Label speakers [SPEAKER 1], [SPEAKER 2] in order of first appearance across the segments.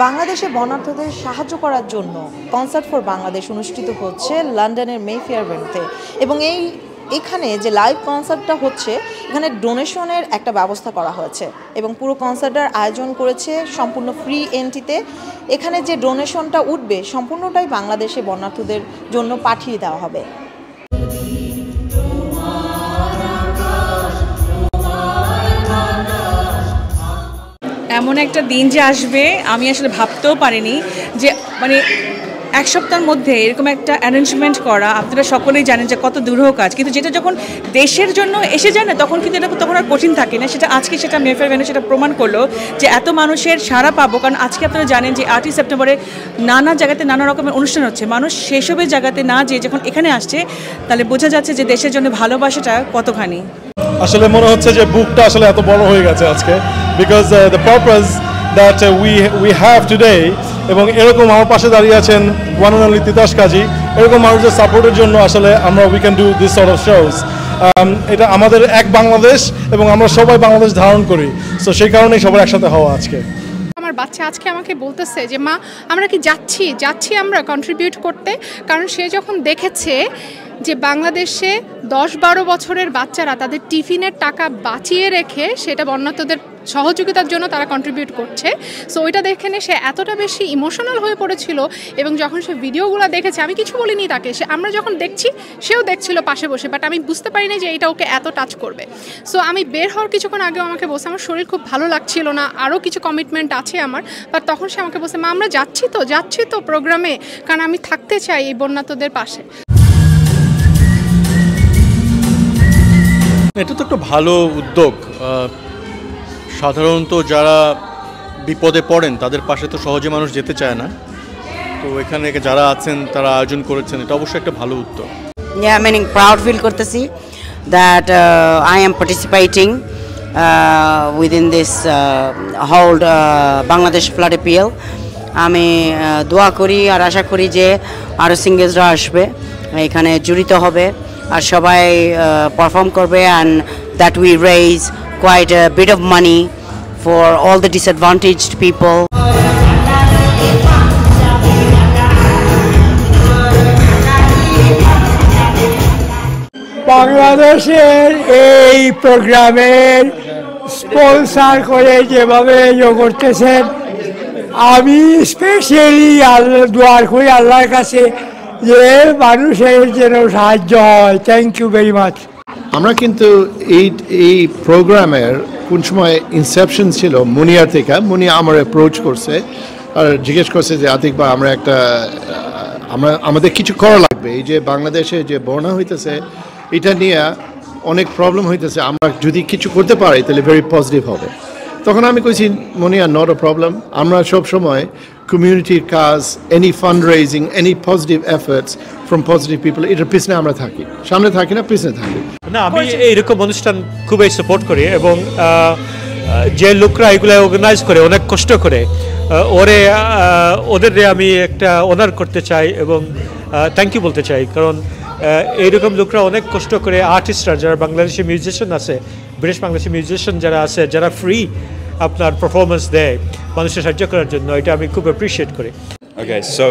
[SPEAKER 1] বাংলাদেশে বন্যার্থদের সাহায্য করার জন্য কনসার্ট ফর বাংলাদেশ অনুষ্ঠিত হচ্ছে লন্ডনের মেফেয়ার ভেন্যুতে এবং এখানে যে লাইভ কনসার্টটা হচ্ছে এখানে ডোনেশনের একটা ব্যবস্থা করা হয়েছে এবং পুরো কনসার্টের আয়োজন করেছে সম্পূর্ণ ফ্রি এন্ট্রিতে। এখানে যে ডোনেশনটা উঠবে সম্পূর্ণটাই বাংলাদেশে বন্যার্থদের জন্য পাঠিয়ে দেওয়া হবে।
[SPEAKER 2] এমন একটা দিন যে আসবে আমি আসলে ভাবতেও পারিনি যে মানে এক সপ্তাহের মধ্যে এরকম একটা অ্যারেঞ্জমেন্ট করা। আপনারা সকলেই জানেন যে কত দুরূহ কাজ, কিন্তু যেটা যখন দেশের জন্য এসে যায় না তখন কিন্তু এটা তখন আর কঠিন থাকে না। সেটা আজকে সেটা মেফেয়ার ভেন্যু সেটা প্রমাণ করলো যে এত মানুষের সাড়া পাবো। কারণ আজকে আপনারা জানেন যে 8ই সেপ্টেম্বরে নানা জায়গাতে নানা রকমের অনুষ্ঠান হচ্ছে, মানুষ সেসবের জায়গাতে না যেয়ে যখন এখানে আসছে তাহলে বোঝা যাচ্ছে যে দেশের জন্য ভালোবাসাটা কতখানি।
[SPEAKER 3] আসলে মনে হচ্ছে যে বুকটা আসলে এত বড় হয়ে গেছে আজকে, because the purpose that we have today, এবং এরকম আমার পাশে দাঁড়িয়ে আছেন ওয়ান অ্যান্ড অনলি তিতাস কাজী। এরকম মানুষের সাপোর্টের জন্য আসলে আমরা we can do this sort of shows. এটা আমাদের এক বাংলাদেশ এবং আমরা সবাই বাংলাদেশ ধারণ করি, সো সেই কারণেই সবার একসাথে হওয়া আজকে।
[SPEAKER 4] আমার বাচ্চা আজকে আমাকে বলতেছে যে মা আমরা কি যাচ্ছি আমরা কন্ট্রিবিউট করতে, কারণ সে যখন দেখেছে যে বাংলাদেশে 10-12 বছরের বাচ্চারা তাদের টিফিনের টাকা বাঁচিয়ে রেখে সেটা বন্যার্থদের সহযোগিতার জন্য তারা কন্ট্রিবিউট করছে, সো ওইটা দেখে সে এতটা বেশি ইমোশনাল হয়ে পড়েছিল। এবং যখন সে ভিডিওগুলো দেখেছে, আমি কিছু বলিনি তাকে, আমরা যখন দেখছি সেও দেখছিল পাশে বসে, বাট আমি বুঝতে পারিনি যে এটা ওকে এত টাচ করবে। সো আমি বের হওয়ার কিছুক্ষণ আগেও আমাকে বলছে আমার শরীর খুব ভালো লাগছিল না, আরও কিছু কমিটমেন্ট আছে আমার, বাট তখন সে আমাকে বলছে মা আমরা যাচ্ছি তো প্রোগ্রামে, কারণ আমি থাকতে চাই এই বন্যার্থদের পাশে।
[SPEAKER 5] এটা তো একটা ভালো উদ্যোগ। সাধারণত যারা বিপদে পড়েন তাদের পাশে তো সহজে মানুষ যেতে চায় না, তো এখানে যারা আছেন তারা আয়োজন করেছেন, এটা অবশ্যই একটা ভালো উদ্যোগ।
[SPEAKER 6] প্রাউড ফিল করতেছি that I am participating within this hold Bangladesh flood appeal. আমি দোয়া করি আর আশা করি যে আরও সিঙ্গেলসরা আসবে, এখানে জড়িত হবে আর সবাই পারফর্ম করবে, and that we raise quite a bit of money for all the disadvantaged people.
[SPEAKER 7] বাংলাদেশের এই প্রোগ্রামের স্পন্সর করে যেভাবে ইয়ে করতেছেন, আমি স্পেশালি দোয়া করি আল্লাহর কাছে যে মানুষের যেন সাহায্য হয়। Thank you very much.
[SPEAKER 8] আমরা কিন্তু এই প্রোগ্রামের কোন সময় ইনসেপশন ছিল মুনিয়ার থেকে, মুনিয়া আমার অ্যাপ্রোচ করছে আর জিজ্ঞেস করছে যে আতিক বা আমাদের কিছু করা লাগবে, এই যে বাংলাদেশে যে বন্যা হইতেছে এটা নিয়ে অনেক প্রবলেম হইতেছে, আমরা যদি কিছু করতে পারি তাহলে ভেরি পজিটিভ হবে। তখন আমি কইছি মুনিয়া নট আ প্রবলেম, আমরা সব সময় কমিউনিটির কাজ, any fund raising, any positive efforts from positive people, এটার পিছনে আমরা থাকি, সামনে থাকি না পিছনে থাকি
[SPEAKER 9] না। আমি এইরকম অনুষ্ঠান খুবই সাপোর্ট করি এবং যে লোকরা এগুলো অর্গানাইজ করে অনেক কষ্ট করে ওদের আমি একটা অনার করতে চাই এবং থ্যাংক ইউ বলতে চাই, কারণ এইরকম লোকরা অনেক কষ্ট করে, আর্টিস্টরা যারা বাংলাদেশি মিউজিশিয়ান আছে, ব্রিটিশ বাংলাদেশি মিউজিশিয়ান যারা আছে, যারা ফ্রি আপনার পারফরমেন্স দেয় মানুষের সাহায্য করার জন্য, এটা আমি খুব অ্যাপ্রিশিয়েট করি।
[SPEAKER 10] Okay, so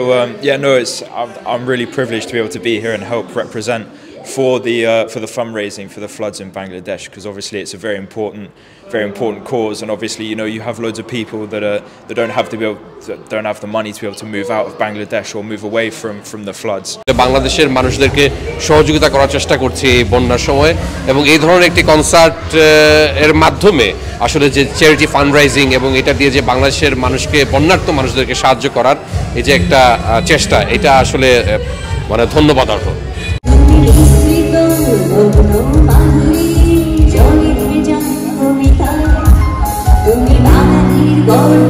[SPEAKER 10] I'm really privileged to be able to be here and help represent for the fundraising for the floods in Bangladesh, because obviously it's a very important cause, and obviously you have loads of people that don't have the money to be able to move out of Bangladesh or move away from the floods.
[SPEAKER 11] বাংলাদেশের মানুষদেরকে সহযোগিতা করার চেষ্টা করছি এই বন্যার সময়, এবং এই ধরনের একটি কনসার্ট এর মাধ্যমে আসলে যে চ্যারিটি ফান্ডরাইজিং এবং এটা দিয়ে যে বাংলাদেশের মানুষকে, বন্যার্ত মানুষদেরকে সাহায্য করার এই যে একটা চেষ্টা, এটা আসলে মানে ধন্যবাদ অর্হ।
[SPEAKER 12] তুমি